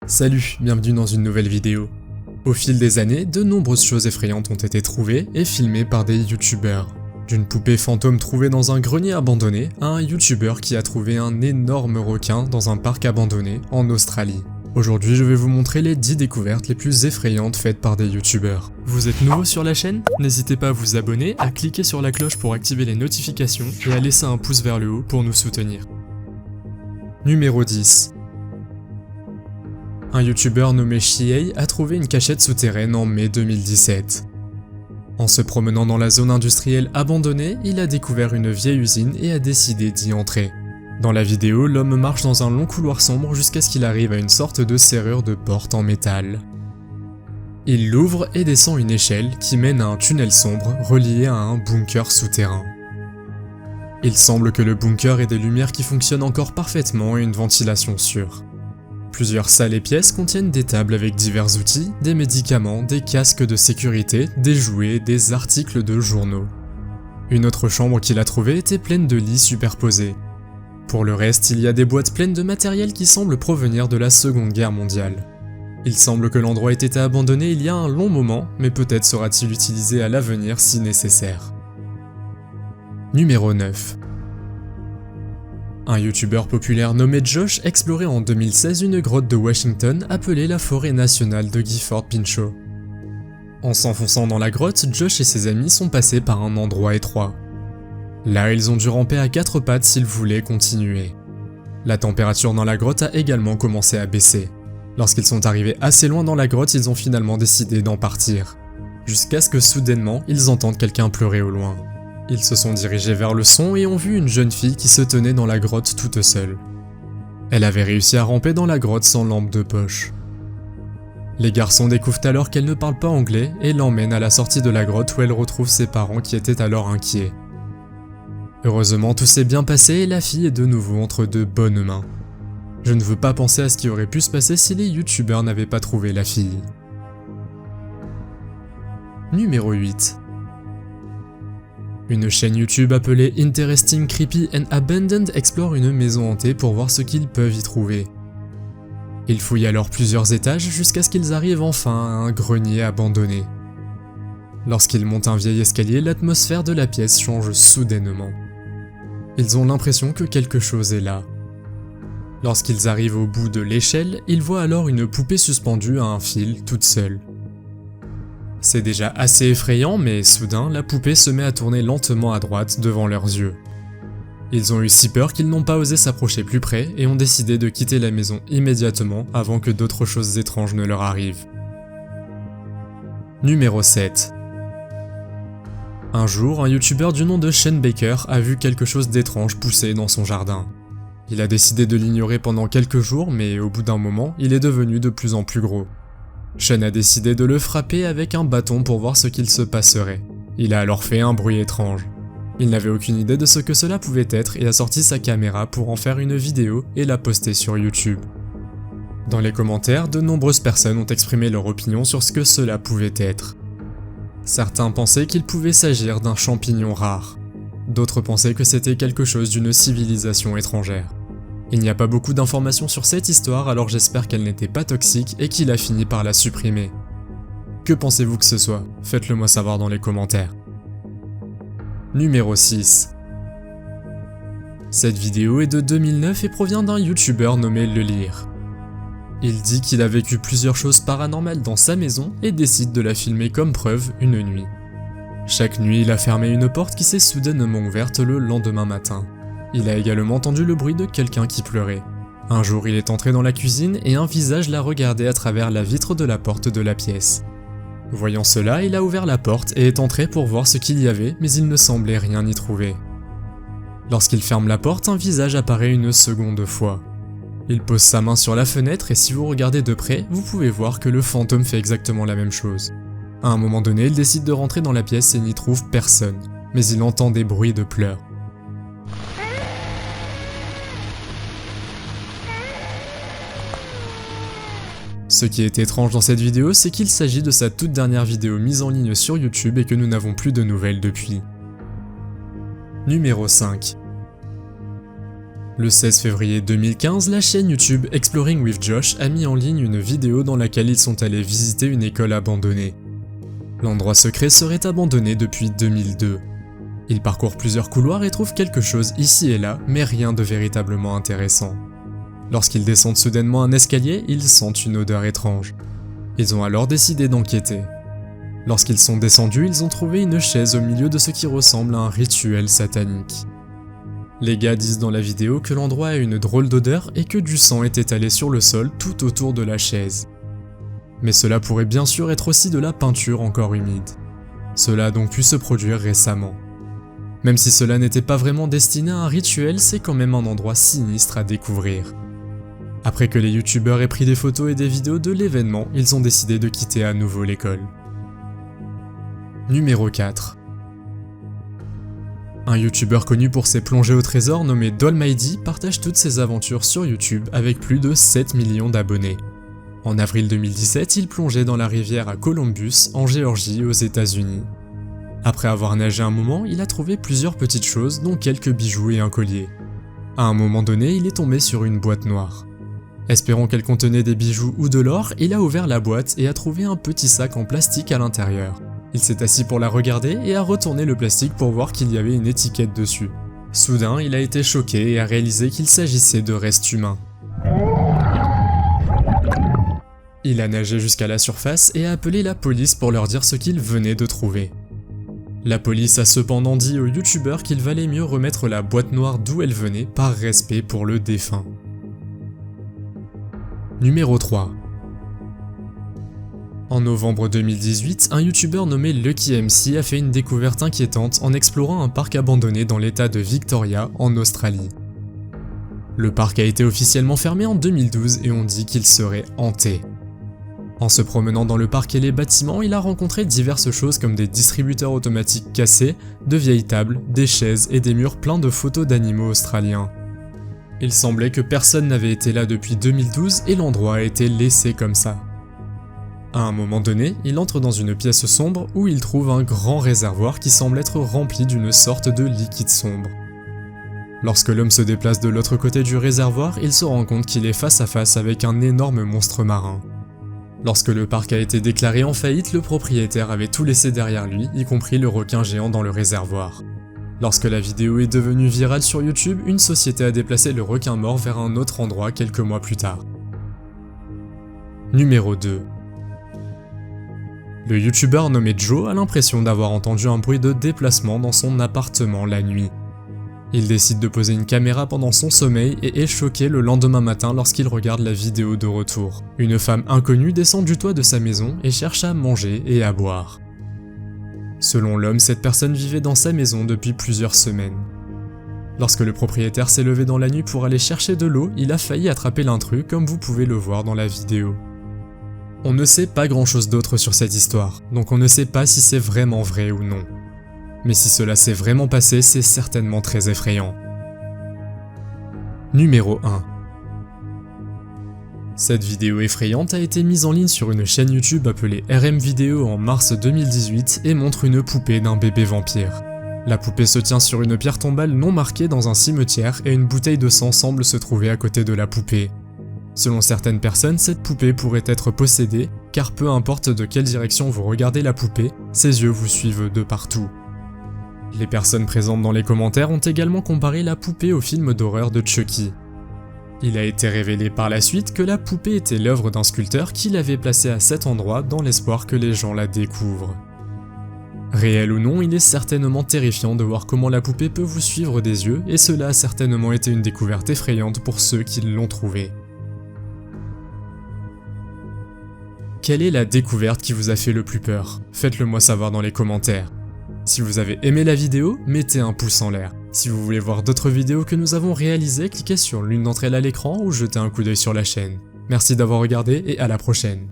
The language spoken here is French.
Salut, bienvenue dans une nouvelle vidéo. Au fil des années, de nombreuses choses effrayantes ont été trouvées et filmées par des youtubeurs. D'une poupée fantôme trouvée dans un grenier abandonné à un youtubeur qui a trouvé un énorme requin dans un parc abandonné en Australie. Aujourd'hui, je vais vous montrer les 10 découvertes les plus effrayantes faites par des youtubeurs. Vous êtes nouveau sur la chaîne? N'hésitez pas à vous abonner, à cliquer sur la cloche pour activer les notifications et à laisser un pouce vers le haut pour nous soutenir. Numéro 10. Un youtubeur nommé Shiei a trouvé une cachette souterraine en mai 2017. En se promenant dans la zone industrielle abandonnée, il a découvert une vieille usine et a décidé d'y entrer. Dans la vidéo, l'homme marche dans un long couloir sombre jusqu'à ce qu'il arrive à une sorte de serrure de porte en métal. Il l'ouvre et descend une échelle qui mène à un tunnel sombre relié à un bunker souterrain. Il semble que le bunker ait des lumières qui fonctionnent encore parfaitement et une ventilation sûre. Plusieurs salles et pièces contiennent des tables avec divers outils, des médicaments, des casques de sécurité, des jouets, des articles de journaux. Une autre chambre qu'il a trouvée était pleine de lits superposés. Pour le reste, il y a des boîtes pleines de matériel qui semblent provenir de la Seconde Guerre mondiale. Il semble que l'endroit ait été abandonné il y a un long moment, mais peut-être sera-t-il utilisé à l'avenir si nécessaire. Numéro 9. Un youtubeur populaire nommé Josh explorait en 2016 une grotte de Washington appelée la forêt nationale de Gifford Pinchot. En s'enfonçant dans la grotte, Josh et ses amis sont passés par un endroit étroit. Là, ils ont dû ramper à 4 pattes s'ils voulaient continuer. La température dans la grotte a également commencé à baisser. Lorsqu'ils sont arrivés assez loin dans la grotte, ils ont finalement décidé d'en partir. Jusqu'à ce que soudainement, ils entendent quelqu'un pleurer au loin. Ils se sont dirigés vers le son et ont vu une jeune fille qui se tenait dans la grotte toute seule. Elle avait réussi à ramper dans la grotte sans lampe de poche. Les garçons découvrent alors qu'elle ne parle pas anglais et l'emmènent à la sortie de la grotte où elle retrouve ses parents qui étaient alors inquiets. Heureusement, tout s'est bien passé et la fille est de nouveau entre de bonnes mains. Je ne veux pas penser à ce qui aurait pu se passer si les youtubeurs n'avaient pas trouvé la fille. Numéro 8. Une chaîne YouTube appelée Interesting Creepy and Abandoned explore une maison hantée pour voir ce qu'ils peuvent y trouver. Ils fouillent alors plusieurs étages jusqu'à ce qu'ils arrivent enfin à un grenier abandonné. Lorsqu'ils montent un vieil escalier, l'atmosphère de la pièce change soudainement. Ils ont l'impression que quelque chose est là. Lorsqu'ils arrivent au bout de l'échelle, ils voient alors une poupée suspendue à un fil toute seule. C'est déjà assez effrayant, mais soudain, la poupée se met à tourner lentement à droite devant leurs yeux. Ils ont eu si peur qu'ils n'ont pas osé s'approcher plus près et ont décidé de quitter la maison immédiatement avant que d'autres choses étranges ne leur arrivent. Numéro 7. Un jour, un youtubeur du nom de Shane Baker a vu quelque chose d'étrange pousser dans son jardin. Il a décidé de l'ignorer pendant quelques jours, mais au bout d'un moment, il est devenu de plus en plus gros. Shane a décidé de le frapper avec un bâton pour voir ce qu'il se passerait. Il a alors fait un bruit étrange. Il n'avait aucune idée de ce que cela pouvait être et a sorti sa caméra pour en faire une vidéo et la poster sur YouTube. Dans les commentaires, de nombreuses personnes ont exprimé leur opinion sur ce que cela pouvait être. Certains pensaient qu'il pouvait s'agir d'un champignon rare. D'autres pensaient que c'était quelque chose d'une civilisation étrangère. Il n'y a pas beaucoup d'informations sur cette histoire, alors j'espère qu'elle n'était pas toxique et qu'il a fini par la supprimer. Que pensez-vous que ce soit? Faites-le moi savoir dans les commentaires. Numéro 6. Cette vidéo est de 2009 et provient d'un youtubeur nommé Le Lire. Il dit qu'il a vécu plusieurs choses paranormales dans sa maison et décide de la filmer comme preuve une nuit. Chaque nuit, il a fermé une porte qui s'est soudainement ouverte le lendemain matin. Il a également entendu le bruit de quelqu'un qui pleurait. Un jour, il est entré dans la cuisine et un visage l'a regardé à travers la vitre de la porte de la pièce. Voyant cela, il a ouvert la porte et est entré pour voir ce qu'il y avait, mais il ne semblait rien y trouver. Lorsqu'il ferme la porte, un visage apparaît une seconde fois. Il pose sa main sur la fenêtre et si vous regardez de près, vous pouvez voir que le fantôme fait exactement la même chose. À un moment donné, il décide de rentrer dans la pièce et n'y trouve personne, mais il entend des bruits de pleurs. Ce qui est étrange dans cette vidéo, c'est qu'il s'agit de sa toute dernière vidéo mise en ligne sur YouTube et que nous n'avons plus de nouvelles depuis. Numéro 5. Le 16 février 2015, la chaîne YouTube Exploring with Josh a mis en ligne une vidéo dans laquelle ils sont allés visiter une école abandonnée. L'endroit secret serait abandonné depuis 2002. Ils parcourent plusieurs couloirs et trouvent quelque chose ici et là, mais rien de véritablement intéressant. Lorsqu'ils descendent soudainement un escalier, ils sentent une odeur étrange. Ils ont alors décidé d'enquêter. Lorsqu'ils sont descendus, ils ont trouvé une chaise au milieu de ce qui ressemble à un rituel satanique. Les gars disent dans la vidéo que l'endroit a une drôle d'odeur et que du sang est étalé sur le sol tout autour de la chaise. Mais cela pourrait bien sûr être aussi de la peinture encore humide. Cela a donc pu se produire récemment. Même si cela n'était pas vraiment destiné à un rituel, c'est quand même un endroit sinistre à découvrir. Après que les youtubeurs aient pris des photos et des vidéos de l'événement, ils ont décidé de quitter à nouveau l'école. Numéro 4. Un youtubeur connu pour ses plongées au trésor nommé Dolmighty partage toutes ses aventures sur YouTube avec plus de 7 millions d'abonnés. En avril 2017, il plongeait dans la rivière à Columbus, en Géorgie, aux États-Unis. Après avoir nagé un moment, il a trouvé plusieurs petites choses, dont quelques bijoux et un collier. À un moment donné, il est tombé sur une boîte noire. Espérant qu'elle contenait des bijoux ou de l'or, il a ouvert la boîte et a trouvé un petit sac en plastique à l'intérieur. Il s'est assis pour la regarder et a retourné le plastique pour voir qu'il y avait une étiquette dessus. Soudain, il a été choqué et a réalisé qu'il s'agissait de restes humains. Il a nagé jusqu'à la surface et a appelé la police pour leur dire ce qu'il venait de trouver. La police a cependant dit au youtubeur qu'il valait mieux remettre la boîte noire d'où elle venait par respect pour le défunt. Numéro 3. En novembre 2018, un youtubeur nommé Lucky MC a fait une découverte inquiétante en explorant un parc abandonné dans l'état de Victoria, en Australie. Le parc a été officiellement fermé en 2012 et on dit qu'il serait hanté. En se promenant dans le parc et les bâtiments, il a rencontré diverses choses comme des distributeurs automatiques cassés, de vieilles tables, des chaises et des murs pleins de photos d'animaux australiens. Il semblait que personne n'avait été là depuis 2012 et l'endroit a été laissé comme ça. À un moment donné, il entre dans une pièce sombre où il trouve un grand réservoir qui semble être rempli d'une sorte de liquide sombre. Lorsque l'homme se déplace de l'autre côté du réservoir, il se rend compte qu'il est face à face avec un énorme monstre marin. Lorsque le parc a été déclaré en faillite, le propriétaire avait tout laissé derrière lui, y compris le requin géant dans le réservoir. Lorsque la vidéo est devenue virale sur YouTube, une société a déplacé le requin mort vers un autre endroit quelques mois plus tard. Numéro 2. Le youtubeur nommé Joe a l'impression d'avoir entendu un bruit de déplacement dans son appartement la nuit. Il décide de poser une caméra pendant son sommeil et est choqué le lendemain matin lorsqu'il regarde la vidéo de retour. Une femme inconnue descend du toit de sa maison et cherche à manger et à boire. Selon l'homme, cette personne vivait dans sa maison depuis plusieurs semaines. Lorsque le propriétaire s'est levé dans la nuit pour aller chercher de l'eau, il a failli attraper l'intrus comme vous pouvez le voir dans la vidéo. On ne sait pas grand chose d'autre sur cette histoire, donc on ne sait pas si c'est vraiment vrai ou non. Mais si cela s'est vraiment passé, c'est certainement très effrayant. Numéro 1. Cette vidéo effrayante a été mise en ligne sur une chaîne YouTube appelée RM Video en mars 2018 et montre une poupée d'un bébé vampire. La poupée se tient sur une pierre tombale non marquée dans un cimetière et une bouteille de sang semble se trouver à côté de la poupée. Selon certaines personnes, cette poupée pourrait être possédée, car peu importe de quelle direction vous regardez la poupée, ses yeux vous suivent de partout. Les personnes présentes dans les commentaires ont également comparé la poupée au film d'horreur de Chucky. Il a été révélé par la suite que la poupée était l'œuvre d'un sculpteur qui l'avait placée à cet endroit dans l'espoir que les gens la découvrent. Réel ou non, il est certainement terrifiant de voir comment la poupée peut vous suivre des yeux, et cela a certainement été une découverte effrayante pour ceux qui l'ont trouvée. Quelle est la découverte qui vous a fait le plus peur? Faites-le moi savoir dans les commentaires. Si vous avez aimé la vidéo, mettez un pouce en l'air. Si vous voulez voir d'autres vidéos que nous avons réalisées, cliquez sur l'une d'entre elles à l'écran ou jetez un coup d'œil sur la chaîne. Merci d'avoir regardé et à la prochaine.